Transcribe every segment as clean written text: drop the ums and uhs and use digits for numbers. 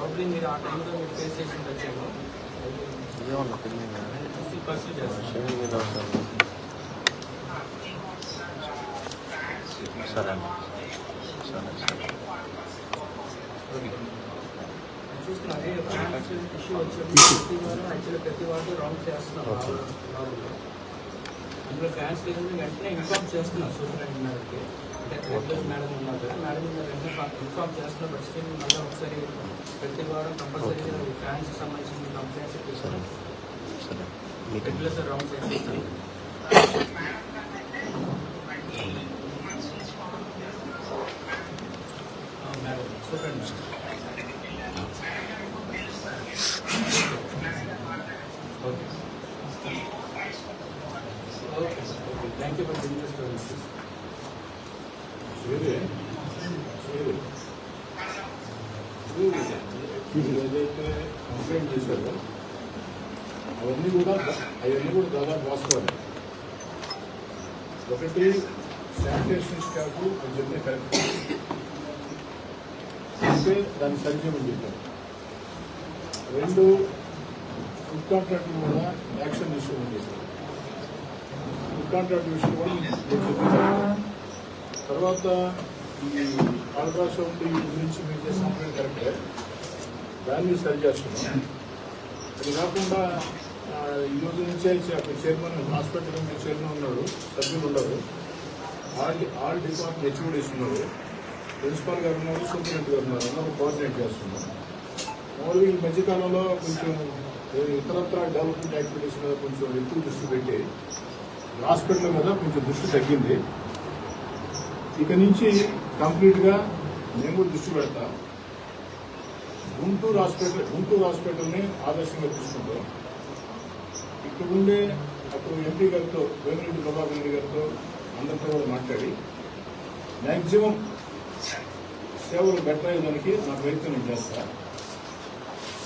Probably మీరు ఆ టైంలో మీరు ఫేస్ చేసి ఉండొచ్చేమో. పర్సూ చేస్తాను. సరే చూస్తున్నా అదే ఇష్యూ వచ్చేప్పుడు ప్రతి వారు రౌండ్ చేస్తున్నారు. అందులో ఫ్యాన్స్ లేదని వెంటనే ఇన్ఫార్మ్ చేస్తున్నారు సూపరింటెండెంట్ మేడంకి. అంటే రెగ్యులర్ మేడం ఉన్నారు కదా, మేడం వెంటనే ఇన్ఫార్మ్ చేస్తున్నారు. బట్ స్టిల్ మళ్ళీ ఒకసారి ప్రతి వారం కంపల్సరీగా ఫ్యాన్స్ సంబంధించిన కంప్లైంట్స్ తీసుకుని రెగ్యులర్ రౌండ్స్ చేస్తారు. Madam superintendent okay okay okay thank you for business services. ఏదైతే కంప్లైంట్ చేశారో అవన్నీ కూడా దాదాపు వాస్తవాలు. ఒకటి శానిటేషన్ స్టాఫ్ అని చెప్పిన కరెక్ట్ అంటే దాన్ని సరిచేయమని చెప్పారు. రెండు, ఫుడ్ కాంట్రాక్టర్ కూడా యాక్షన్ తీసుకోమని చెప్పారు. ఫుడ్ కాంట్రాక్ట్ విషయం కూడా నేను చెప్పాను. తర్వాత ఈ అల్ట్రాసౌండ్ గురించి మీరు చేసిన కంప్లైంట్ కరెక్టే, దాన్ని సరి చేస్తున్నాం. అది కాకుండా ఈ రోజు నుంచే అక్కడ చైర్మన్ హాస్పిటల్ నుంచి చైర్మన్ ఉన్నాడు, సభ్యులు ఉండరు, ఆల్ డిపార్ట్మెంట్ హెచ్ఓడీస్ ఉన్నారు, ప్రిన్సిపాల్ గారు ఉన్నారు, సూపరింటెండెంట్ గారు ఉన్నారు, అందరూ కోఆర్డినేట్ చేస్తున్నాం. మామూలుగా ఈ మధ్యకాలంలో కొంచెం ఇతరత్ర డెవలప్మెంట్ యాక్టివిటీస్ మీద కొంచెం ఎక్కువ దృష్టి పెట్టి హాస్పిటల్ మీద కొంచెం దృష్టి తగ్గింది. ఇక నుంచి కంప్లీట్గా మేము దృష్టి పెడతాం. గుంటూరు హాస్పిటల్ని ఆదర్శంగా తీసుకుంటాం. ఇక్కడ ఉండే అప్పుడు ఎంపీ గారితో, వేమిరెడ్డి ప్రభాకర్ రెడ్డి గారితో అందరితో కూడా మాట్లాడి మ్యాక్సిమం సేవలు బెటర్ అయ్యేదానికి నా ప్రయత్నం నేను చేస్తాను.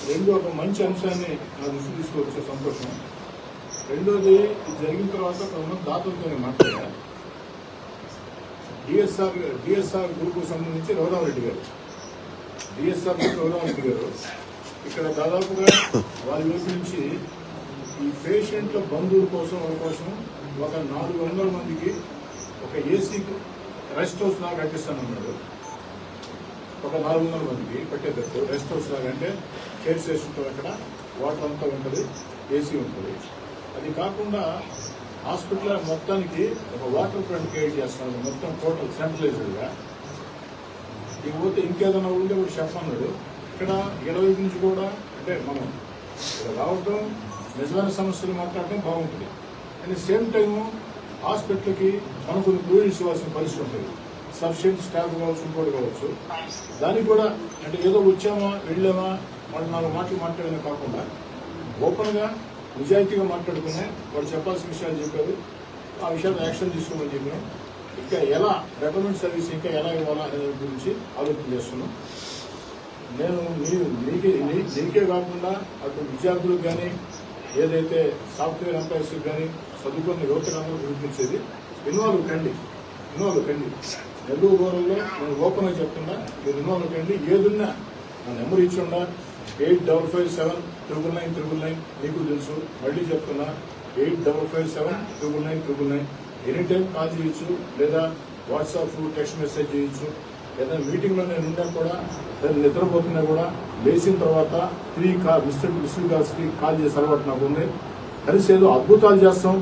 రెండు, ఒక మంచి అంశాన్ని నా దృష్టి తీసుకొచ్చే సంతోషం. రెండోది, ఇది జరిగిన తర్వాత కొంతమంది దాతలతో నేను మాట్లాడా. డిఎస్ఆర్ గ్రూప్కు సంబంధించి రఘురామరెడ్డి గారు, రఘురామరెడ్డి గారు ఇక్కడ దాదాపుగా వారి వైపు నుంచి ఈ పేషెంట్ల బంధువుల కోసం ఒక 400 మందికి ఒక ఏసీ రెస్ట్ హౌస్ లాగా కట్టిస్తానన్నాడు. ఒక 400 మందికి పెట్టేటట్టు రెస్ట్ హౌస్ లాగా, అంటే కేర్ చేసి ఉంటుంది, అక్కడ వాటర్ అంతా ఉంటుంది, ఏసీ ఉంటుంది. అది కాకుండా హాస్పిటల్ మొత్తానికి ఒక వాటర్ ప్లాంట్ క్రియేట్ చేస్తాను, మొత్తం టోటల్ సెంట్రలైజ్డ్గా. ఇకపోతే ఇంకేదైనా ఉంటే కూడా చెప్పన్నాడు. ఇక్కడ ఇడవైపు నుంచి కూడా, అంటే మనం ఇక్కడ రావటం, నిజమైన సమస్యలు మాట్లాడటం బాగుంటుంది, కానీ సేమ్ టైము హాస్పిటల్కి మనకు కొన్ని ప్రొవిజన్స్ ఇవ్వాల్సిన పరిస్థితి ఉంటుంది. సఫిషియెంట్ స్టాఫ్ కావచ్చు, ఇంకోటి కావచ్చు. దానికి కూడా అంటే ఏదో వచ్చామా వెళ్ళామా వాళ్ళు 4 మాటలు మాట్లాడమే కాకుండా ఓపెన్గా నిజాయితీగా మాట్లాడుకుని వాళ్ళు చెప్పాల్సిన విషయాలు చెప్పారు. ఆ విషయాలు యాక్షన్ తీసుకోమని చెప్పినాం. ఇంకా ఎలా గవర్నమెంట్ సర్వీస్ ఇంకా ఎలా ఇవ్వాలా అనే గురించి ఆలోచన చేస్తున్నాం. నేను నీకే కాకుండా అటు విద్యార్థులకు కానీ, ఏదైతే సాఫ్ట్వేర్ ఎంప్లాయీస్కి కానీ, చదువుకున్న యువతకు అందరూ వినిపించేది, ఇన్వాల్వ్ కండి. నెల్లూరు రూరల్లో నేను ఓపెన్గా చెప్తున్నా, మీరు ఇన్వాల్వ్ కండి. ఏదున్నా నా నెంబర్ ఇచ్చిండా 85579999, మీకు తెలుసు. మళ్ళీ చెప్తున్నా 85579999. ఎనీ టైం కాల్ చేయొచ్చు, లేదా వాట్సాప్ టెక్స్ట్ మెసేజ్ చేయొచ్చు. లేదా మీటింగ్లో నేను ఉన్నా కూడా, లేదా నిద్రపోతున్నా కూడా లేచిన తర్వాత 3 మిస్డ్ కాల్స్కి కాల్ చేసే అలవాటు నాకు ఉంది. కలిసి ఏదో అద్భుతాలు చేస్తాం,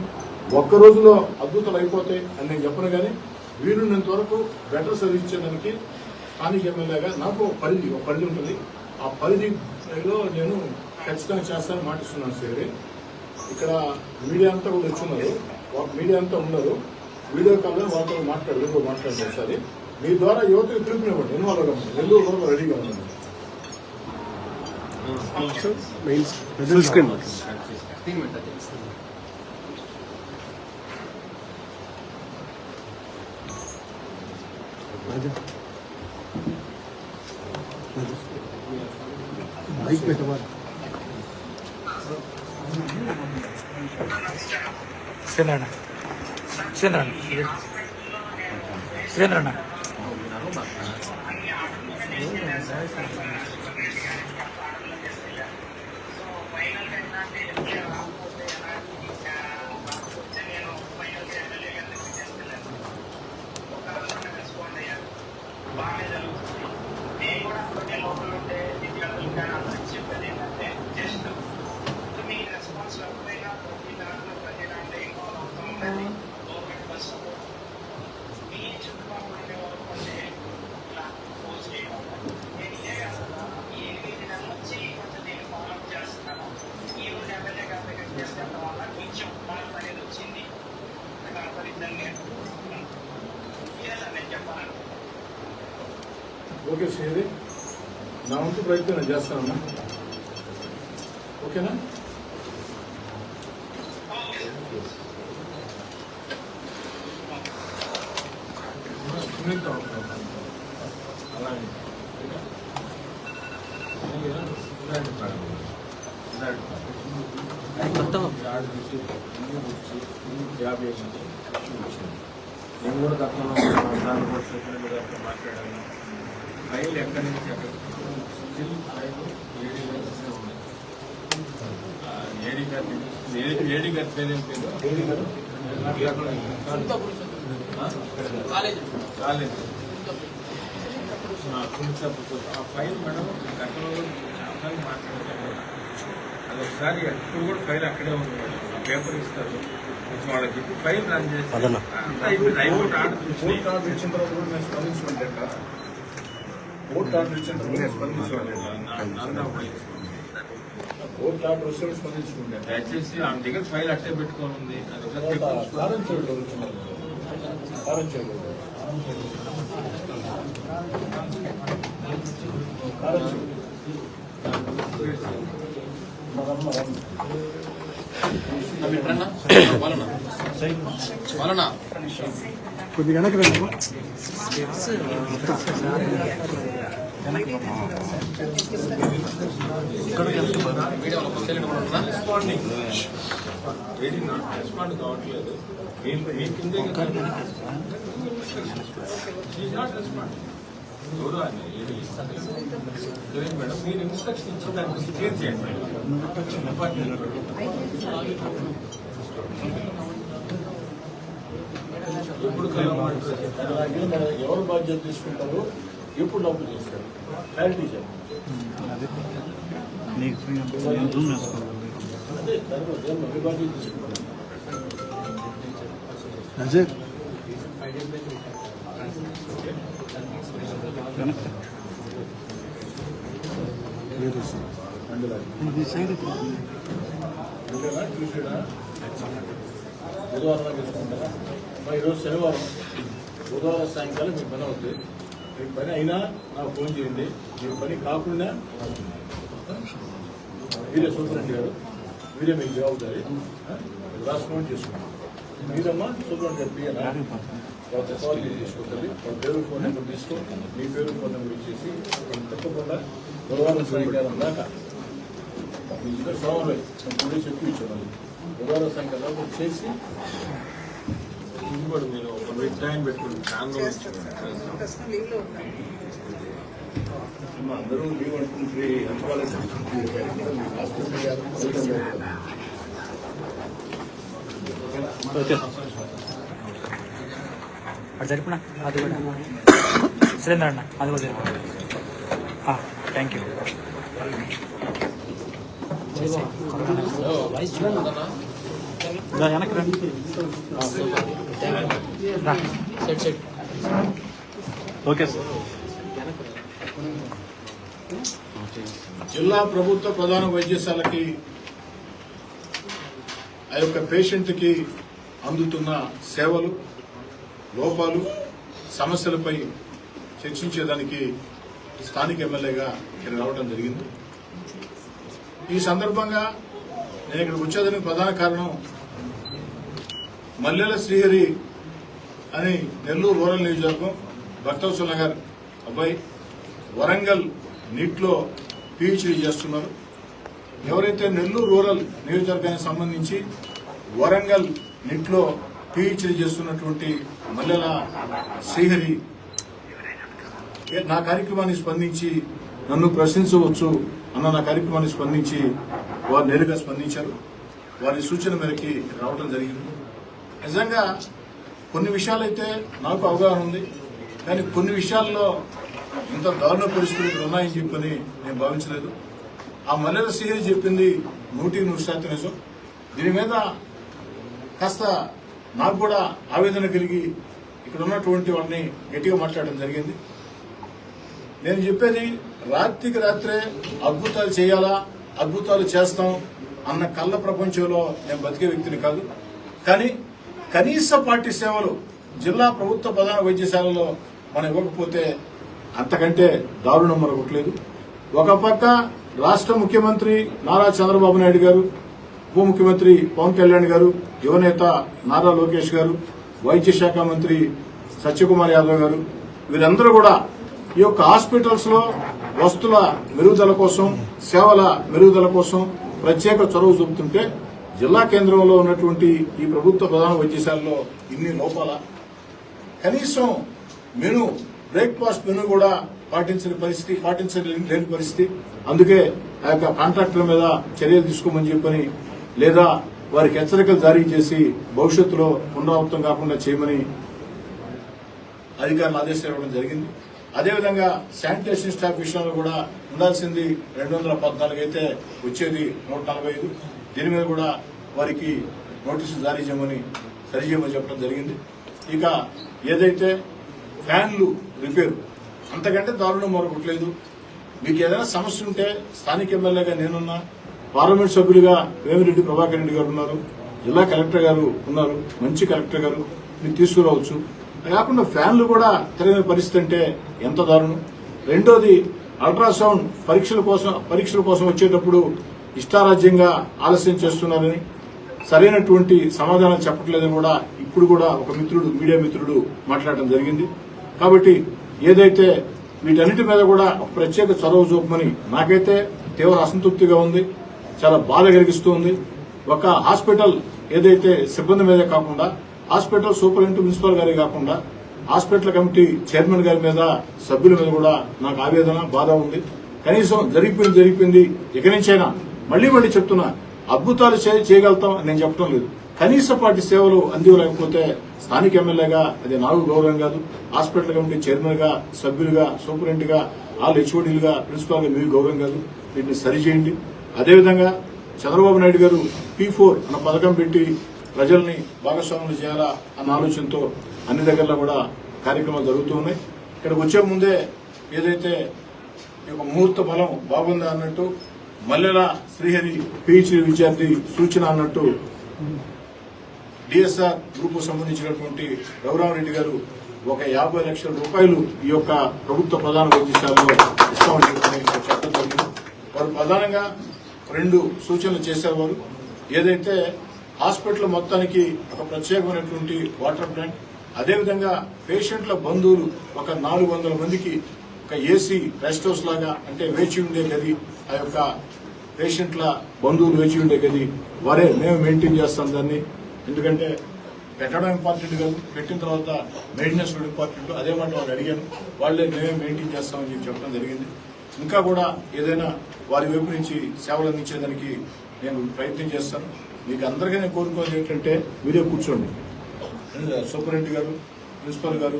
ఒక్క రోజులో అద్భుతాలు అయిపోతాయి అని నేను చెప్పను. కానీ వీలున్నంత వరకు బెటర్ సర్వీస్ ఇచ్చేదానికి స్థానిక ఎమ్మెల్యేగా నాకు ఒక పరిధి ఉంటుంది. ఆ పరిధిలో నేను ఖచ్చితంగా చేస్తానని మాటిస్తున్నాను. సరే, ఇక్కడ మీడియా అంతా కూడా వచ్చున్నారు, మీడియా అంతా ఉన్నారు. వీడియో కాల్లో వాళ్ళతో మాట్లాడలేదు. సరే, మీ ద్వారా యువతకు పిలుపునివ్వండి, ఇన్వాల్వ్ అవ్వండి. నెల్లూరు రోజు రెడీగా ఉండండి. శ్రీంద్రన్న ఓకే శ్రీహరి, నా వంతు ప్రయత్నం నేను చేస్తానమ్మా. ఓకేనా? అలాగే నేను కూడా గతంలో దాని కూడా మాట్లాడాను. ఫైల్ ఎక్కడి నుంచి ఎక్కడ స్టిల్ ఫైల్ ఏడీ గారి పేరు కాలేజ్ ఆ ఫైల్ మేడం గతంలో చాలా మాట్లాడాను. అది ఒకసారి ఎప్పుడు కూడా ఫైల్ అక్కడే ఉంది మేడం. ఆ పేపర్ ఇస్తారు వాళ్ళకి చెప్పి ఫైల్ రన్ చేసి హైకోర్టు ఆర్డర్ కోర్టు ఆర్డర్ ఇచ్చిన తర్వాత కూడా నేను స్పందించుకుంటే కోర్టు ఆర్డర్ ఇచ్చిన తర్వాత నేను స్పందించుకోండి. కోర్టు ఆర్డర్ వస్తే స్పందించుకుంటే దయచేసి ఆమె దగ్గర ఫైల్ అట్టే పెట్టుకొని ఉంది. అది ఒకసారి కారం చేయడం కారం చేయడం కొద్దిగా వెనక్కి రండి. రెస్పాండ్ కావట్లేదు. మీ కిందే ఎవరు అని మేడం మీరు ఇన్స్ట్రక్షన్ ఇచ్చి దాన్ని క్లియర్ చేయండి. ఎప్పుడు ఎవరు బాధ్యత తీసుకుంటారు, ఎప్పుడు డబ్బులు చేస్తారు, క్లారిటీ చెప్పండి. అదే ఎవరు బాధ్యత తీసుకుంటారు. అజయ్ సైడ్ అంతేనా? ట్యూస్డేనా? బుధవారం తీసుకుంటారా? ఈరోజు శనివారం, బుధవారం సాయంకాలం మీ పని అవుతుంది. మీ పని అయినా నాకు ఫోన్ చేయండి. మీ పని కాకుండా మీరే సూపరింటెండెంట్ గారు, మీరే మీకు జవాబుదారి రాసుకోండి చేసుకుంటాం. మీరమ్మా సూపరింటెండెంట్ పిఎనా వాళ్ళ సవాళ్ళు తీసుకుంటుంది. వాళ్ళ పేరు ఫోన్ నెంబర్ తీసుకోండి, మీ పేరు ఫోన్ నెంబర్ ఇచ్చేసి తప్పకుండా బుధవారం సాయంకాలం దాకా మీ ఇద్దరు సవాళ్ళు కూడా చెప్పి ఇచ్చేవాళ్ళు. బుధవారం సాయంకాలం చేసి ఇంకోటి మీరు ఒక వీక్ టైం పెట్టుకుంటే అందరూ లీవ్ అనుకుంటే ఎంత వాళ్ళకి అది జరిపినా అది కూడా సిలిండర్ అన్న అది కూడా జరిపి. Thank you. వెనక్కి రండి. Okay sir. జిల్లా ప్రభుత్వ ప్రధాన వైద్యశాలకి ఆ యొక్క పేషెంట్కి అందుతున్న సేవలు, లోపాలు, సమస్యలపై చర్చించేదానికి స్థానిక ఎమ్మెల్యేగా ఇక్కడ రావడం జరిగింది. ఈ సందర్భంగా నేను ఇక్కడికి వచ్చేదానికి ప్రధాన కారణం మల్లెల శ్రీహరి అని నెల్లూరు రూరల్ నియోజకవర్గం భక్తవత్సల నగర్ అబ్బాయి వరంగల్ నీట్లో పిహెచ్డీ చేస్తున్నారు. ఎవరైతే నెల్లూరు రూరల్ నియోజకవర్గానికి సంబంధించి వరంగల్ నీట్లో పిహెచ్డీ చేస్తున్నటువంటి మల్లెల శ్రీహరి నా కార్యక్రమాన్ని స్పందించి నన్ను ప్రశ్నించవచ్చు అన్న నా కార్యక్రమాన్ని స్పందించి వారు నేరుగా స్పందించారు. వారి సూచన మేరకి రావడం జరిగింది. నిజంగా కొన్ని విషయాలైతే నాకు అవగాహన ఉంది, కానీ కొన్ని విషయాల్లో ఇంత దారుణ పరిస్థితులు ఇక్కడ ఉన్నాయని చెప్పని నేను భావించలేదు. ఆ మల్లెల శ్రీహరి చెప్పింది 100% నిజం. దీని మీద కాస్త నాకు కూడా ఆవేదన కలిగి ఇక్కడ ఉన్నటువంటి వాళ్ళని గట్టిగా మాట్లాడడం జరిగింది. నేను చెప్పేది రాత్రికి రాత్రే అద్భుతాలు చేయాలా, అద్భుతాలు చేస్తాం అన్న కళ్ళ ప్రపంచంలో నేను బతికే వ్యక్తిని కాదు. కానీ కనీస పార్టీ సేవలు జిల్లా ప్రభుత్వ ప్రధాన వైద్యశాలలో మనం ఇవ్వకపోతే అంతకంటే దారుణం మరొకట్లేదు. ఒక పక్క రాష్ట్ర ముఖ్యమంత్రి నారా చంద్రబాబు నాయుడు గారు, ఉప ముఖ్యమంత్రి పవన్ కళ్యాణ్ గారు, యువనేత నారా లోకేష్ గారు, వైద్య శాఖ మంత్రి సత్యకుమార్ యాదవ్ గారు, వీరందరూ కూడా ఈ యొక్క హాస్పిటల్స్ లో వస్తువుల మెరుగుదల కోసం, సేవల మెరుగుదల కోసం ప్రత్యేక చొరవ చూపుతుంటే జిల్లా కేంద్రంలో ఉన్నటువంటి ఈ ప్రభుత్వ ప్రధాన వైద్యశాలలో ఇన్ని లోపాల, కనీసం మెను బ్రేక్ఫాస్ట్ మెను కూడా పాటించలేని పరిస్థితి. అందుకే ఆ యొక్క కాంట్రాక్టుల మీద చర్యలు తీసుకోమని చెప్పని, లేదా వారికి హెచ్చరికలు జారీ చేసి భవిష్యత్తులో పునరావృతం కాకుండా చేయమని అధికారులు ఆదేశాలు ఇవ్వడం జరిగింది. అదేవిధంగా శానిటేషన్ స్టాఫ్ విషయంలో కూడా ఉండాల్సింది 214 అయితే వచ్చేది 145. దీని మీద కూడా వారికి నోటీసులు జారీ చేయమని సరిచేయమని చెప్పడం జరిగింది. ఇక ఏదైతే ఫ్యాన్లు రిపేరు, అంతకంటే దారుణం మరొకట్లేదు. మీకు ఏదైనా సమస్య ఉంటే స్థానిక ఎమ్మెల్యేగా నేనున్నా, పార్లమెంట్ సభ్యులుగా వేమిరెడ్డి ప్రభాకర్ రెడ్డి గారు ఉన్నారు, జిల్లా కలెక్టర్ గారు ఉన్నారు, మంచి కలెక్టర్ గారు, మీరు తీసుకురావచ్చు. కాకుండా ఫ్యాన్లు కూడా తిరగని పరిస్థితి అంటే ఎంత దారుణం. రెండోది, అల్ట్రాసౌండ్ పరీక్షల కోసం వచ్చేటప్పుడు ఇష్టారాజ్యంగా ఆలస్యం చేస్తున్నారని, సరైనటువంటి సమాధానం చెప్పట్లేదని కూడా ఇప్పుడు కూడా ఒక మిత్రుడు, మీడియా మిత్రుడు మాట్లాడడం జరిగింది. కాబట్టి ఏదైతే వీటన్నిటి మీద కూడా ఒక ప్రత్యేక చొరవ చూపమని నాకైతే తీవ్ర అసంతృప్తిగా ఉంది, చాలా బాధ కలిగిస్తుంది. ఒక హాస్పిటల్ ఏదైతే సిబ్బంది మీదే కాకుండా, హాస్పిటల్ సూపరింటెండెంట్ ప్రిన్సిపల్ గారే కాకుండా, హాస్పిటల్ కమిటీ చైర్మన్ గారి మీద, సభ్యుల మీద కూడా నాకు ఆవేదన, బాధ ఉంది. కనీసం జరిగిపోయింది, ఇక నుంచైనా మళ్లీ చెప్తున్నా, అద్భుతాలు చేయగలుగుతాం నేను చెప్పడం లేదు, కనీసపాటి సేవలు అందివ్వలేకపోతే స్థానిక ఎమ్మెల్యేగా అది నాకు గౌరవం కాదు. హాస్పిటల్ కమిటీ చైర్మన్ గా, సభ్యులుగా, సూపరింటెండెంట్ గా, ఆల్ హెచ్ఓడీలుగా, ప్రిన్సిపాల్ గా మీకు గౌరవం కాదు. వీటిని సరిచేయండి. అదేవిధంగా చంద్రబాబు నాయుడు గారు P4 అన్న పథకం పెట్టి ప్రజల్ని భాగస్వాములు చేయాలా అన్న ఆలోచనతో అన్ని దగ్గరలో కూడా కార్యక్రమాలు జరుగుతూ ఉన్నాయి. ఇక్కడికి వచ్చే ముందే ఏదైతే ముహూర్త బలం బాగుందా అన్నట్టు, మల్లెల శ్రీహరి PhD విద్యార్థి సూచన అన్నట్టు DSR గ్రూప్ సంబంధించినటువంటి రఘురామరెడ్డి గారు ఒక 50 లక్షల రూపాయలు ఈ యొక్క ప్రభుత్వ ప్రధాన వైద్యశాలలో ఇస్తామని చెప్పడం జరిగింది. వారు ప్రధానంగా 2 సూచనలు చేసేవారు. ఏదైతే హాస్పిటల్ మొత్తానికి ఒక ప్రత్యేకమైనటువంటి వాటర్ ప్లాంట్, అదేవిధంగా పేషెంట్ల బంధువులు ఒక 400 మందికి ఒక ఏసీ రెస్ట్ హౌస్ లాగా, అంటే వేచి ఉండే గది, ఆ యొక్క పేషెంట్ల బంధువులు వేచి ఉండే గది వారే మేము మెయింటైన్ చేస్తాం దాన్ని. ఎందుకంటే పెట్టడం ఇంపార్టెంట్ కాదు, పెట్టిన తర్వాత మెయింటెనెన్స్ కూడా ఇంపార్టెంట్. అదే మాట వాళ్ళు అడిగాను, వాళ్ళే మేమే మెయింటైన్ చేస్తామని చెప్పడం జరిగింది. ఇంకా కూడా ఏదైనా వారి వైపు నుంచి సేవలు అందించేదానికి నేను ప్రయత్నం చేస్తాను. మీకు అందరికీ నేను కోరుకోవాలి ఏంటంటే, మీరే కూర్చోండి, సూపరింటెండెంట్ గారు, ప్రిన్సిపల్ గారు,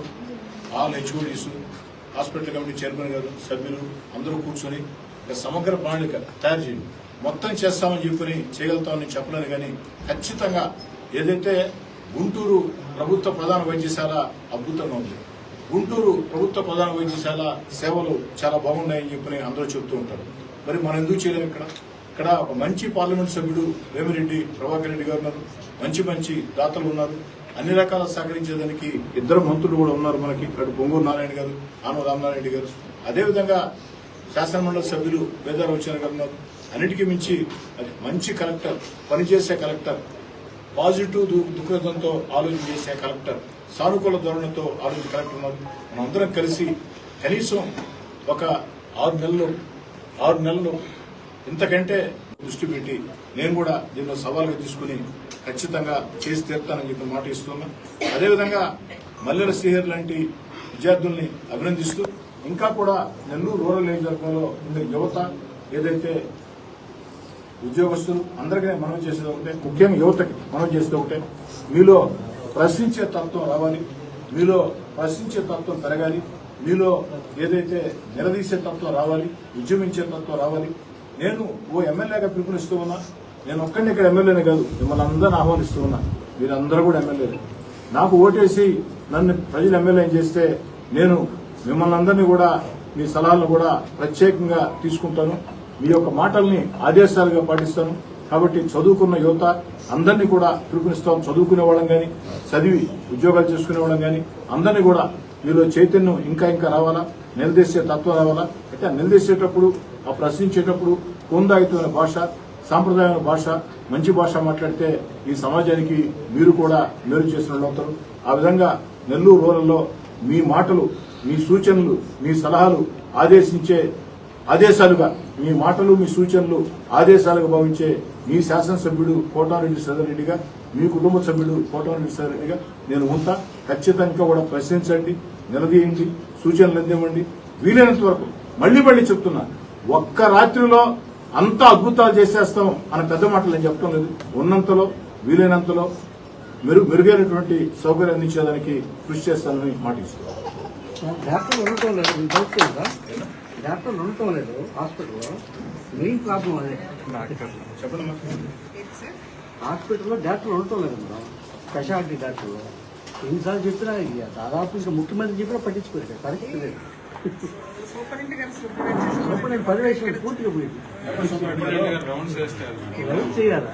all HODs, hospital committee chairman గారు, సభ్యులు అందరూ కూర్చొని ఒక సమగ్ర ప్రణాళిక తయారు చేయండి. మొత్తం చేస్తామని చెప్పని చేయగలుగుతామని చెప్పలేను, కానీ ఖచ్చితంగా ఏదైతే గుంటూరు ప్రభుత్వ ప్రధాన వైద్యశాల అద్భుతంగా ఉంది, గుంటూరు ప్రభుత్వ ప్రధాన వైద్యశాల సేవలు చాలా బాగున్నాయని చెప్పని అందరూ చెబుతూ ఉంటారు. మరి మనం ఎందుకు చేయలేము? ఇక్కడ ఒక మంచి పార్లమెంట్ సభ్యుడు వేమిరెడ్డి ప్రభాకర్ రెడ్డి గారు ఉన్నారు, మంచి దాతలు ఉన్నారు, అన్ని రకాల సహకరించేదానికి 2 మంత్రులు కూడా ఉన్నారు మనకి. అటు పొంగూరు నారాయణ గారు, ఆనవ రామనారాయణ గారు, అదేవిధంగా శాసనమండలి సభ్యులు వేదారు వచ్చిన గారు ఉన్నారు. అన్నిటికీ మించి అది మంచి కలెక్టర్, పనిచేసే కలెక్టర్, పాజిటివ్ దృక్పథంతో ఆలోచన చేసే కలెక్టర్, సానుకూల ధోరణితో ఆలోచన కలెక్టర్ ఉన్నారు. మనం అందరం కలిసి కనీసం ఒక 6 నెలలు ఇంతకంటే దృష్టి పెట్టి నేను కూడా దీనిలో సవాలుగా తీసుకుని ఖచ్చితంగా చేసి తీరుతానని చెప్పి మాట ఇస్తున్నా. అదేవిధంగా మల్లెల శ్రీహరి లాంటి విద్యార్థుల్ని అభినందిస్తూ, ఇంకా కూడా నెల్లూరు రూరల్ నియోజకవర్గంలో ఉండే యువత, ఏదైతే ఉద్యోగస్తులు అందరికీ మనం చేసేది ఒకటే, ముఖ్యంగా యువతకి మనం చేసేది ఒకటే, మీలో ప్రశ్నించే తత్వం రావాలి, మీలో ప్రశ్నించే తత్వం పెరగాలి, మీలో ఏదైతే నిలదీసే తత్వం రావాలి, ఉద్యమించే తత్వం రావాలి. నేను ఓ ఎమ్మెల్యేగా పిలుపునిస్తూ ఉన్నా, నేను ఒక్కడిని ఇక్కడ ఎమ్మెల్యేనే కాదు, మిమ్మల్ని అందరిని ఆహ్వానిస్తూ ఉన్నా. మీరందరూ కూడా ఎమ్మెల్యేలు. నాకు ఓటేసి నన్ను ప్రజలు ఎమ్మెల్యే చేస్తే నేను మిమ్మల్ని అందరినీ కూడా, మీ సలహాలను కూడా ప్రత్యేకంగా తీసుకుంటాను. మీ యొక్క మాటల్ని ఆదేశాలుగా పాటిస్తాను. కాబట్టి చదువుకున్న యువత అందరినీ కూడా పిలుపునిస్తాం. చదువుకునే వాళ్ళం కానీ, చదివి ఉద్యోగాలు చేసుకునే వాళ్ళం కానీ అందరినీ కూడా మీలో చైతన్యం ఇంకా రావాలా. నిలదీసే తత్వం రావాలా. అయితే ఆ నిలదీసేటప్పుడు, ఆ ప్రశ్నించేటప్పుడు కొందాయితమైన భాష, సాంప్రదాయమైన భాష, మంచి భాష మాట్లాడితే ఈ సమాజానికి మీరు కూడా మేలు చేసిన వాళ్ళు అవుతారు. ఆ విధంగా నెల్లూరు రూరల్లో మీ మాటలు, మీ సూచనలు, మీ సలహాలు ఆదేశాలుగా, మీ మాటలు, మీ సూచనలు ఆదేశాలుగా భావించే మీ శాసనసభ్యుడు కోటారెడ్డి శ్రీధర్రెడ్డిగా, మీ కుటుంబ సభ్యుడు కోటారెడ్డి శ్రీధర్రెడ్డిగా నేను ఉంటా. ఖచ్చితంగా కూడా ప్రశ్నించండి, నిలదీయండి, సూచనలు అందివ్వండి. వీలైనంత వరకు మళ్లీ చెప్తున్నా, ఒక్క రాత్రిలో అంతా అద్భుతాలు చేసేస్తాం అన్న పెద్ద మాటలు నేను చెప్పడం లేదు. ఉన్నంతలో, వీలైనంతలో మెరుగైనటువంటి సౌకర్యం అందించేదానికి కృషి చేస్తానని మాటిస్తున్నాను. డాక్టర్లు ఉండటం లేదు, డాక్టర్లు ఉండటం లేదు హాస్పిటల్లో. మెయిన్ ప్రాబ్లం అదే. చెప్పండి. హాస్పిటల్లో డాక్టర్లు ఉండటం లేదు మేడం, స్పెషాలిటీ డాక్టర్లు. ఎన్నిసార్లు చెప్పినా దాదాపు ఇంకా ముఖ్యమంత్రి చెప్పినా పట్టించుకోలేదు. పరిస్థితి లేదు. సూపరింటెండెంట్ పర్యవేక్షణ పూర్తిగా పోయింది. రౌండ్స్ వేస్తారు. రౌండ్ చేయాలా?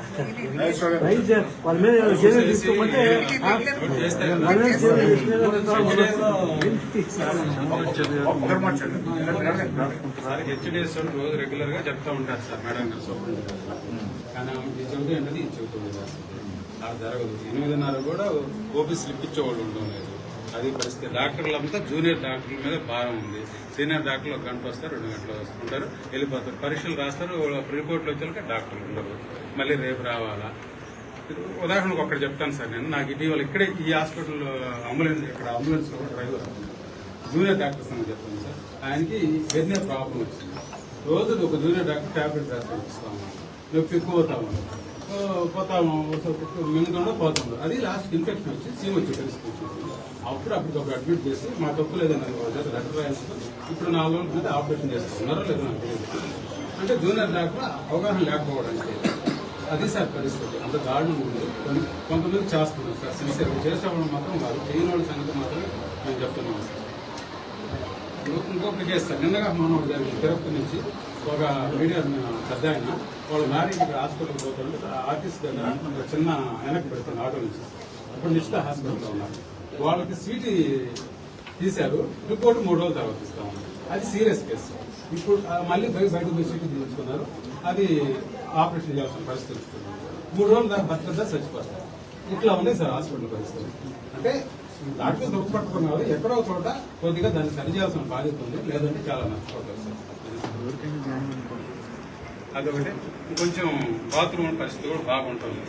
రైట్ సార్, వాళ్ళ మీద చర్యలు తీసుకోమంటే హెచ్డిఎస్ రోజు రెగ్యులర్ గా చెప్తా ఉంటారు సార్ మేడం గారు. కానీ ఇది చెబుతూ ఏంటది ఇది చెబుతుంది అది జరగదు. 8:30 కూడా ఓపీ స్లిప్ ఇచ్చేవాళ్ళు ఉండడం లేదు. అది పరిస్థితి. డాక్టర్లంతా జూనియర్ డాక్టర్ల మీద భారం ఉంది. సీనియర్ డాక్టర్లు 1 గంట వస్తారు, 2 గంటలు వస్తుంటారు, వెళ్ళిపోతారు. పరీక్షలు రాస్తారు, రిపోర్ట్లు వచ్చాక డాక్టర్లు ఉండరు. మళ్ళీ రేపు రావాలా? ఉదాహరణకు ఒకటి చెప్తాను సార్. నేను నాకు ఇటీవల ఇక్కడే ఈ హాస్పిటల్ అంబులెన్స్ లో డ్రైవర్ జూనియర్ డాక్టర్స్ అని చెప్తాను సార్. ఆయనకి వెన్నే ప్రాబ్లం వచ్చింది. రోజు ఒక జూనియర్ డాక్టర్ ట్యాబ్లెట్ రాసి ఇస్తాము, నొప్పి ఎక్కువ పోతాము, మింగుతుండో పోతుండో. అది లాస్ట్ ఇన్ఫెక్షన్ వచ్చి సీమ్ వచ్చి పరిస్థితి. అప్పటికప్పుడు అడ్మిట్ చేసి మా తప్పు లేదని లెటర్ రాయించుకో ఇప్పుడు 4 రోజుల మీద ఆపరేషన్ చేస్తున్నారో లేదో నాకు తెలియదు. అంటే జూనియర్ డాక్టర్ అవగాహన లేకపోవడానికి అది సార్ పరిస్థితి. అంత దారుణం ఉంది. కొంతమంది చేస్తున్నారు సార్, సిన్సియర్ చేసేవాళ్ళు మాత్రం కాదు, చేయని వాళ్ళ సంగతి మాత్రం నేను చెప్తున్నాను సార్. ఇంకొకటి చేస్తారు. నిన్నగా మనోడు జరిగింది. తిరుపతి నుంచి ఒక మీడియా పెద్ద ఆయన వాళ్ళు లారీ ఇక్కడ హాస్పిటల్కి పోతుంటే ఆర్టీసీ దగ్గర చిన్న వెనక్కి పెడుతుంది ఆటో నుంచి. ఇప్పుడు నిశ్చిత హాస్పిటల్లో ఉన్నారు. వాళ్ళకి సీటీ తీశారు, రిపోర్ట్ 3 రోజుల తర్వాత ఇస్తా ఉన్నారు. అది సీరియస్ కేసు. ఇప్పుడు మళ్ళీ బయటకు పోయి సీటీ తీసుకున్నారు. అది ఆపరేషన్ చేయాల్సిన పరిస్థితి వస్తుంది. 3 రోజుల దాకా బతికద్దా చచ్చిపోతారు. ఇట్లా ఉంది సార్ హాస్పిటల్ పరిస్థితి. అంటే డాక్టర్ దుఃఖపట్టుకున్న వాళ్ళు ఎక్కడో చోట కొద్దిగా దాన్ని సరిచేయాల్సిన బాధ్యత ఉంది, లేదంటే చాలా నష్టపోతారు సార్. అదొకటి. కొంచెం బాత్రూమ్ పరిస్థితి కూడా బాగుంటుంది.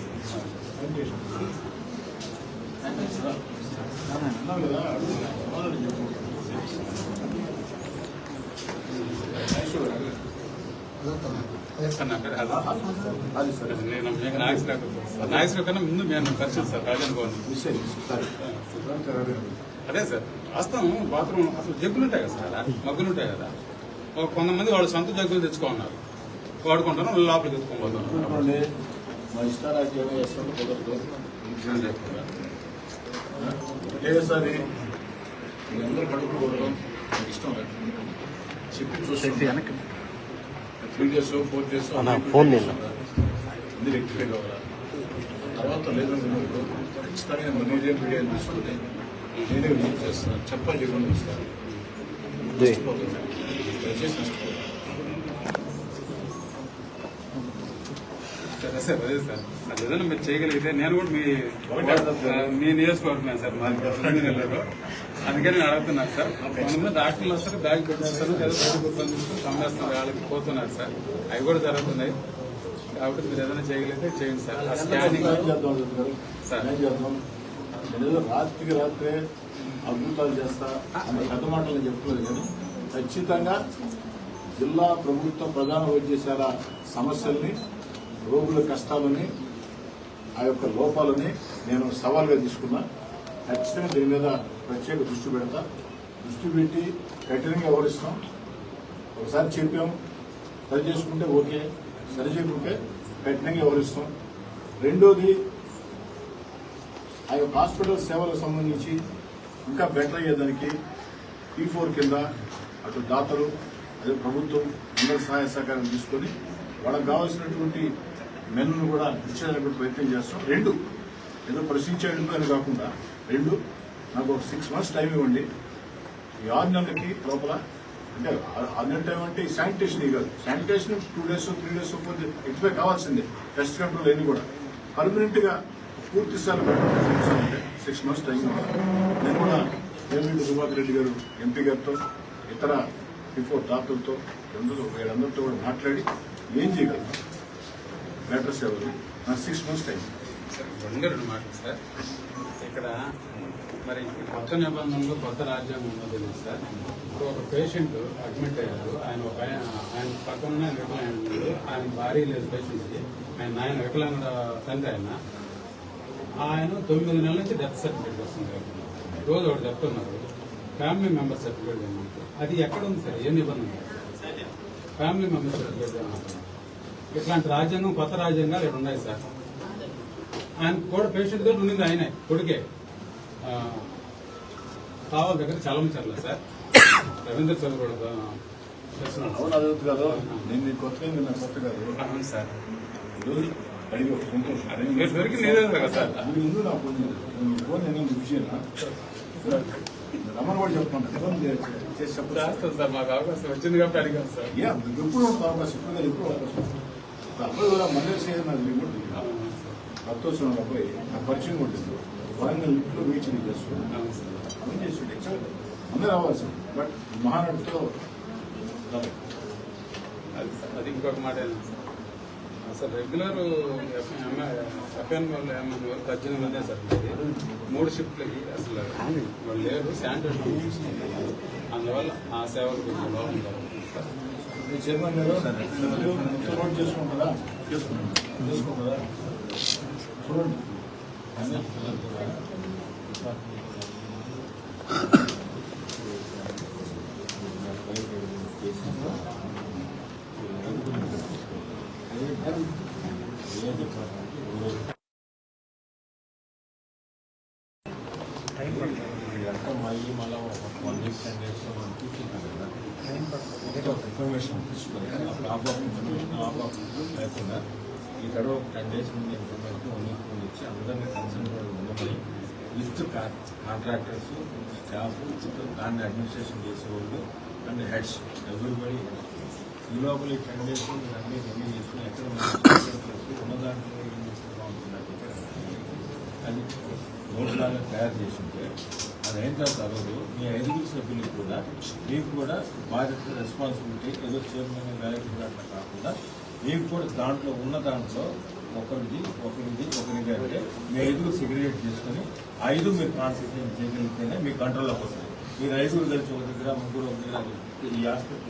అది సరే. నాగేశ్వర కన్నా ముందు మేము పరిస్థితి సార్ రాజన్ భవన్. అదే సార్, వాస్తవం బాత్రూమ్ అసలు జగ్గులు ఉంటాయి కదా సార్, మగ్గులు ఉంటాయి కదా. కొంతమంది వాళ్ళు సొంత జగ్గులు తెచ్చుకున్నారు, వాడుకుంటాను, వాళ్ళు లోపలికి తెచ్చుకోబోతున్నారు. ఒకేసారి అందరూ కడుపులు కొట్టడం ఇష్టం లేదు. చెప్పి చూసి 3 days 4 days అన్ని రెక్టిఫై కావాలా. తర్వాత లేదంటే ఖచ్చితంగా మీడియా తీసుకుని నేనే విజిట్ చేస్తాను, చెప్పాలి చెప్పండి ఇస్తాను. దయచేసి నష్టపోతుంది. సార్ అదే సార్, అది ఏదైనా మీరు చేయగలిగితే నేను కూడా మీ నియోజకవర్గం సార్ మాది నెలలో. అందుకని నేను అడుగుతున్నాను సార్. కొంతమంది డాక్టర్లు వస్తారు, బ్యాగ్ పెట్టేస్తారు, ఏదో బయటకు తీసుకుని కమ్మేస్తారు, వాళ్ళకి పోతున్నారు సార్. అవి కూడా జరుగుతున్నాయి. కాబట్టి మీరు ఏదైనా చేయగలిగితే చేయండి సార్. స్కానింగ్ సార్ రాత్రికి రాత్రే అద్భుతాలు చేస్తా అనే పెద్ద మాటలు చెప్తున్నారు. కానీ ఖచ్చితంగా జిల్లా ప్రభుత్వ ప్రధాన వైద్యశాల సమస్యల్ని, రోగుల కష్టాలని, ఆ యొక్క లోపాలని నేను సవాల్గా తీసుకున్నా. ఖచ్చితంగా దీని మీద ప్రత్యేక దృష్టి పెడతా. దృష్టి పెట్టి కఠినంగా వ్యవహరిస్తాం. ఒకసారి చెప్పాం, సరి చేసుకుంటే ఓకే, సరి చేయకుంటే కఠినంగా వ్యవహరిస్తాం. రెండోది, ఆ యొక్క హాస్పిటల్ సేవలకు సంబంధించి ఇంకా బెటర్ అయ్యేదానికి P4 కింద అటు దాతలు, అదే ప్రభుత్వం అందరి సహాయ సహకారం తీసుకొని వాళ్ళకి కావాల్సినటువంటి మెన్ను కూడా ఇచ్చేదానికి ప్రయత్నం చేస్తాం. 2 ఏదో ప్రశ్నించేందుకు అని కాకుండా 2 నాకు ఒక 6 months టైం ఇవ్వండి. ఈ 6 నెలలకి లోపల అంటే అన్నట్టు ఏమంటే శానిటేషన్ కాదు, శానిటేషన్ 2 days 3 days పోతే ఎక్స్పై కావాల్సిందే, పెస్ట్ కంట్రోల్ అన్ని కూడా పర్మనెంట్ గా పూర్తి స్థాయిలో పెట్టాలంటే 6 months టైం ఉంది. నేను కూడా వేమిరెడ్డి ప్రభాకర్ రెడ్డి గారు ఎంపీ గారితో ఇతర బిఫోర్ డాక్టర్లతో వీళ్ళందరితో కూడా మాట్లాడి ఏం చేయగలం బెటర్ సేవలు. నాకు 6 months టైం. రెండు మాటలు సార్. ఇక్కడ మరి కొత్త నిబంధనలు కొత్త రాజ్యాంగం ఉన్నది సార్. ఇప్పుడు ఒక పేషెంట్ అడ్మిట్ అయ్యారు, ఆయన పక్కన వికలాంగుడు, ఆయన భార్య లేదు పేషెంట్కి, ఆయన వికలాంగుడు తండ్రి ఆయన 9 నెలల నుంచి డెత్ సర్టిఫికేట్ వస్తుంది. రోజు ఒకటి చెప్తున్నారు ఫ్యామిలీ మెంబర్ సర్టిఫికేట్ ఏమంటే అది ఎక్కడ ఉంది సార్? ఏ నిబంధన? ఫ్యామిలీ మెంబర్ సర్టిఫికేట్ ఏమంటారు? ఇట్లాంటి రాజ్యాంగం కొత్త రాజ్యాంగాలు ఇక్కడ ఉన్నాయి సార్. ఆయన కూడా పేషెంట్ దగ్గర ఉండింది ఆయనే కొడుకే. కావాలి దగ్గర చలమచర్ల సార్, రవీంద్ర చదువు చేస్తున్నాడు. అవును అదవుతుంది కదా, నేను నీకు కొత్తగా నాకు కొత్త కాదు. అవును సార్. ఈరోజు అడిగి ఒక సంతోషం. మీరు దొరికింది ఇదే కదా సార్. మీరు ముందు నా ఫోన్ ఫోన్ నేను విషయం రమణ కూడా చెప్తాను, ఫోన్ చేసి చెప్పదు చేస్తాను సార్, మాకు అవకాశం వచ్చింది కాబట్టి అడిగాను సార్. ఎప్పుడు ఉంటుంది అవకాశం, ఇప్పుడు కాదు ఎప్పుడు అవకాశం. అబ్బాయి కూడా మళ్ళీ చేయడం నాకు రిమోట్ అత్తోసం అబ్బాయి నాకు పరిచయం ఉంటుంది. వరంగల్ ఇంట్లో వీచింగ్ చేస్తున్నాను, అవన్నీ చేస్తుండే అందరూ రావాల్సింది. బట్ మహానాడుతో అది ఇంకొక మాట సార్. రెగ్యులర్ ఎఫ్ఎన్ వాళ్ళు ఏమన్నా 18 మందే సార్. 3 షిఫ్ట్లకి అసలు వాళ్ళు లేరు, శానిటేషన్ అందువల్ల ఆ సేవలు కొంచెం లోపం జరుగుతుంది సార్. చైర్మన్ గారు నోట్ చేసుకుంటారా? చేసుకుంటారా? చూడండి. ఇన్ఫర్మేషన్ తీసుకొని లేకుండా ఈ తర్వాత 10 days ముందు ఇన్ఫర్మేషన్ 1 week ముందు ఇచ్చి అందరినీ కన్సర్న్ ఉండమని లిస్ట్ కాంట్రాక్టర్స్, స్టాఫ్, దాన్ని అడ్మినిస్ట్రేషన్ చేసేవాళ్ళు అండ్ హెడ్స్ ఎవ్రీబడి. ఈ లోపల ఈ 10 days అన్ని రెడీ చేసుకుని ఎక్కడ ఉన్నదాంట్లో ఏం చేస్తే బాగుంటుందంటే అది నోట్లాగా తయారు చేసి ఉంటే అది అయిన తర్వాత అవ్వదు. మీ 5 సభ్యులకు కూడా మీకు కూడా బాధ్యత, రెస్పాన్సిబిలిటీ ఏదో చైర్మన్ డైరెక్టర్ అట్లా కాకుండా మీకు కూడా దాంట్లో ఉన్న దాంట్లో ఒకరిది అంటే మీ 5 సెగ్రిగేట్ చేసుకుని 5 మీరు కాన్సన్ట్రేషన్ చేయగలిగితేనే మీ కంట్రోల్లోకి వస్తుంది. మీరు 5 కలిసి ఒక దగ్గర, 3 ఒక దగ్గర ఈ ఆస్పెక్ట్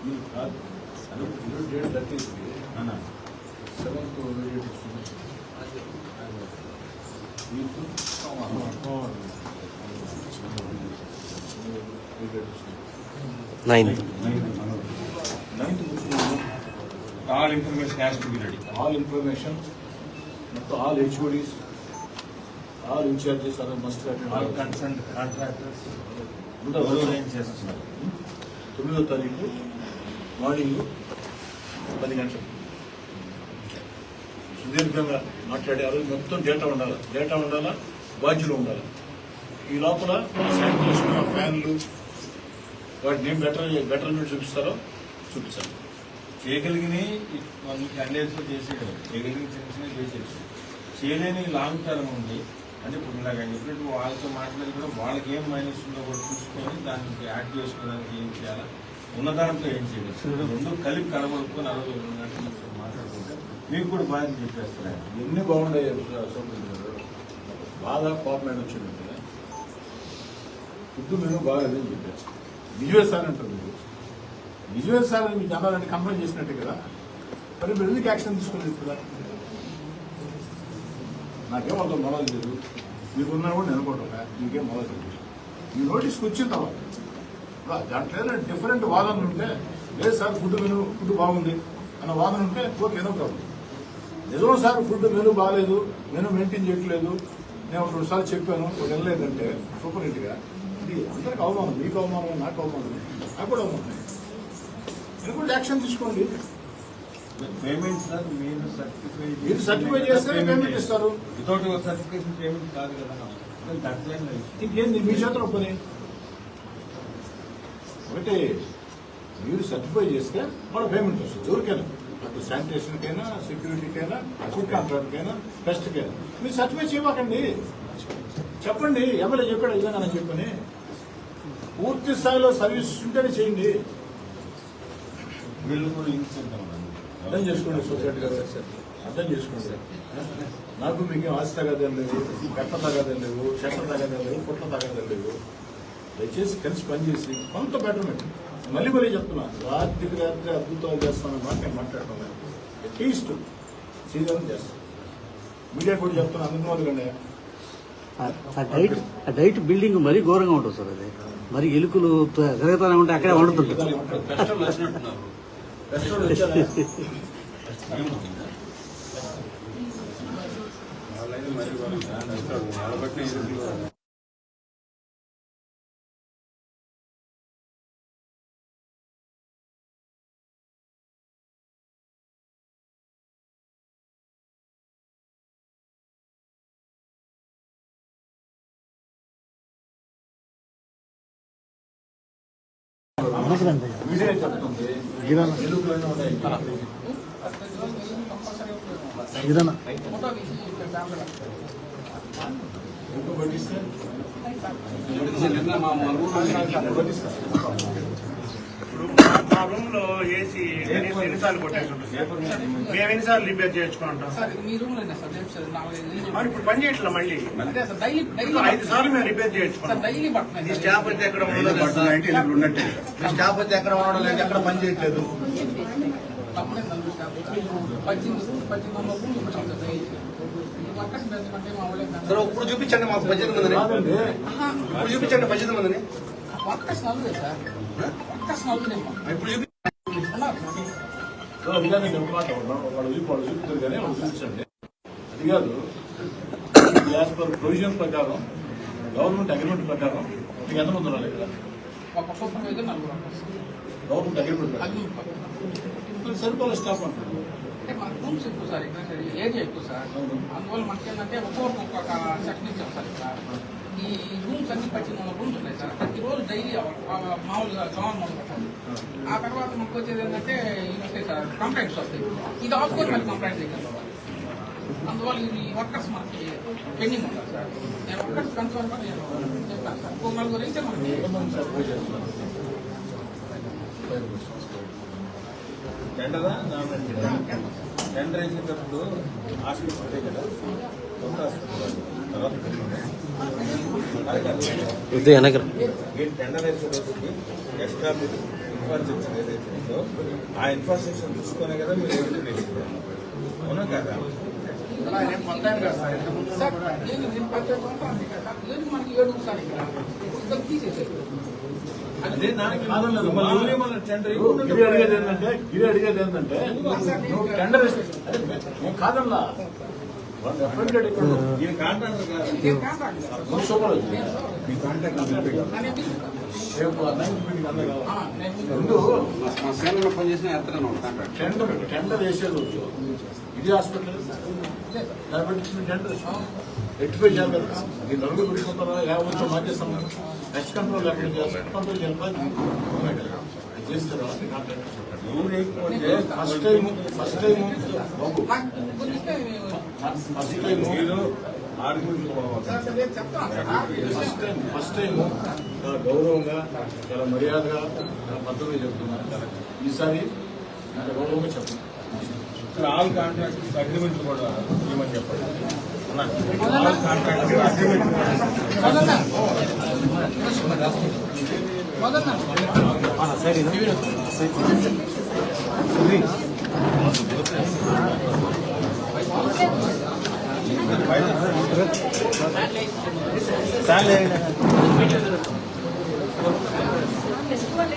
మీకు కాదు. డేట్ 30 అన్న 7th Ninth. 9th all information has to be ready. All information ಮತ್ತು all HODs, all incharges are must all concern contractors ఏం చేస్తున్నారు. 9వ తారీఖు మార్నింగ్ 10 గంటలకు సుదీర్ఘంగా మాట్లాడి ఆ రోజు మొత్తం డేటా ఉండాలా, బాధ్యులు ఉండాలి. ఈ లోపల శానిటేషన్, ఫ్యాన్లు వాటిని ఏం బెటర్మెంట్ చూపిస్తారో చూపించాలి. చేయగలిగిన 10 days చేసేయడం, చేయగలిగిన చిన్న చేసేసి చేయలేని లాంగ్ టర్మ్ ఉంది అంటే ఇప్పుడు ఇలాగ చెప్పినట్టు వాళ్ళతో మాట్లాడి కూడా వాళ్ళకి ఏం మైనస్ ఉందో కూడా చూసుకొని దానికి యాడ్ చేసుకోవడానికి ఏం చేయాలా, ఉన్న దాంట్లో ఏం చేయాలి, రెండు కలిపి కనబడుకొని ఆ రోజు 2 గంటలు మాట్లాడుకుంటే మీకు కూడా బాధ్యత చెప్పేస్తారు. ఎన్ని బాగుంటాయి సోమవారం బాగా కోపమైన వచ్చిందంటే ఫుడ్ మెనూ బాగాలేదని చెప్పారు. నిజమే సార్ అంటారు. నిజమే సార్ అని మీకు అన్నారంటే కంప్లైంట్ చేసినట్టే కదా. మరి మీరు ఎందుకు యాక్షన్ తీసుకోలేదు కదా? నాకేం అంత మొదలు లేదు, మీకున్నా కూడా నేను అనుకుంటా మీకేం మొదలు లేదు. ఈ నోటీస్కి వచ్చిన తర్వాత దాంట్లో ఏదైనా డిఫరెంట్ వాదనలు ఉంటే, లేదు సార్ ఫుడ్ బాగుంది అన్న వాదన ఉంటే ఓకే, ఏదో ప్రాబ్లం. నిజం సార్ ఫుడ్ మెనూ బాగాలేదు, మెనూ మెయింటైన్ చేయట్లేదు, నేను 2 సార్లు చెప్పాను, వెళ్ళలేదంటే సూపర్ హిట్గా ఇది అందరికి అవమానం. మీకు అవమానం, నాకు అవమానం, నాకు కూడా అవమానం. మీరు కూడా యాక్షన్ తీసుకోండి. పేమెంట్ సార్ మీరు సర్టిఫై చేస్తే పేమెంట్ ఇస్తారు. వితౌట్ సర్టిఫికేషన్ పేమెంట్ కాదు కదా. ఇంకేంది మీ చేతిలో పని. ఒకటి మీరు సర్టిఫై చేస్తే మన పేమెంట్ వస్తుంది ఎవరికైనా అటు శానిటేషన్కైనా సెక్యూరిటీకైనా ఫుడ్ కాంట్రాక్ట్కైనా పెస్ట్కైనా మీరు సర్టిఫై చేయమాకండి. చెప్పండి ఎమ్మెల్యే చెప్పాడు ఇలాగని చెప్పని పూర్తి స్థాయిలో సర్వీస్ ఉంటేనే చేయండి. వీళ్ళు కూడా అర్థం చేసుకోండి సొసైటీ గారు, అర్థం చేసుకోండి. నాకు మీకు ఆస్తి తగ్గదేం లేవు, కట్ట తగ్గదేం లేవు, చెట్ల తగ్గదేం లేవు, పుట్ల తగ్గదేం లేవు. దయచేసి కలిసి పనిచేసి కొంత బెటర్మెంట్. మళ్ళీ చెప్తున్నా, రాత్రికి రాత్రి అద్భుతాలు చేస్తానని మాట నేను మాట్లాడుతున్నాను. అట్లీస్ట్ సీజన్ చేస్తాను. మీడియా కూడా చెప్తున్నా అందుకు కండి. ఆ డైట్ బిల్డింగ్ మరీ ఘోరంగా ఉంటుంది సార్. అది మరి ఎలుకలు తిరుగుతూనే ఉంటే అక్కడే వండుతుంది. కష్టం వచ్చినట్టున్నారు. మీడియా చెప్తుంది ఎలుకలైనా ఉన్నాయి. ఎందుకు పట్టిస్తే మా రూమ్ లో ఏసీ ఎన్నిసార్లు కొట్టేసి మేము ఎన్నిసార్లు రిపేర్ చేయించుకుంటాం. ఇప్పుడు పని చేయట్లా మళ్ళీ 5 సార్లు మేము రిపేర్ చేయించుకుంటాం. ఈ స్టాఫ్ అయితే ఎక్కడ ఉన్నట్టు స్టాఫ్ అయితే ఎక్కడ ఉండడం లేదు, ఎక్కడ పని చేయట్లేదు. సరే ఇప్పుడు చూపించండి మాకు 18 మందిని. ఇప్పుడు చూపించండి 18 మందిని. ఇప్పుడు చూపుతారు కానీ వాళ్ళు చూపించండి. అది కాదు, యాజ్ పర్ ప్రొవిజన్ ప్రకారం గవర్నమెంట్ అగ్రిమెంట్ ప్రకారం మీకు ఎంతమంది ఉన్నారు ఇక్కడ? గవర్నమెంట్ అగ్రిమెంట్ ప్రకారం సరిపోలే స్టాఫ్ అంటారు. రూమ్స్ ఎక్కువ సార్, ఇక్కడ ఏరియా ఎక్కువ సార్. అందువల్ల మనకి ఏంటంటే ఒక్కొక్క సెక్షన్ ఇచ్చాం సార్. ఇక్కడ ఈ రూమ్స్ అన్ని 18 రూమ్స్ ఉన్నాయి సార్. ప్రతిరోజు డైలీ మామూలుగా గవర్నమెంట్ పెట్టాలి. ఆ తర్వాత మనకు వచ్చేది ఏంటంటే ఇవి వస్తాయి సార్, కంప్లైంట్స్ వస్తాయి. ఇది ఆఫ్కోర్స్ మనకి కంప్లైంట్ దగ్గర. అందువల్ల ఈ వర్కర్స్ మనకి పెండింగ్ ఉంటారు సార్. నేను వర్కర్స్ కన్సర్న్ గా నేను చెప్పాను సార్. 4 అయితే మనకి టెండర్ వేసేటప్పుడు హాస్పిటల్ ఉంటాయి కదా, కొత్త హాస్పిటల్ తర్వాత టెండర్ వేసే రోజుకి ఎక్స్ట్రా ఇన్ఫ్రాస్ట్రక్చర్ ఏదైతే ఉందో ఆ ఇన్ఫ్రాస్ట్రక్చర్ చూసుకునే కదా మీరు అవునా కదా? మనకి 7 సార్ ఇక్కడ తీసేసారు. అదే దానికి కాదన్నారు. మళ్ళీ టెండర్ గిరి అడిగేది ఏంటంటే నువ్వు టెండర్ నేను కాదన్నా ఈయన కాంట్రాక్టర్ కాదు, మీ కాంట్రాక్టర్ టెండర్ వేసేది ఇది హాస్పిటల్ దాన్ని టెండర్ రెక్టిఫై చేయాలి కదా. ఈ నలుగురు పెట్టుకుంటారా 50 మార్చేస్తాం. నెక్స్ట్ కంట్రోల్ ఎక్కడ చేస్తారు? కంట్రోల్ చేయాలి చేస్తారా? ఫస్ట్ టైం ఫస్ట్ టైం చాలా గౌరవంగా, చాలా మర్యాదగా, చాలా పద్ధతిగా చెప్తున్నారు. ఈసారి చాలా గౌరవంగా చెప్పండి. ఆల్ కాంట్రాక్టర్స్ అగ్రిమెంట్ కూడా ఏమని చెప్పండి. All contractors agreement festival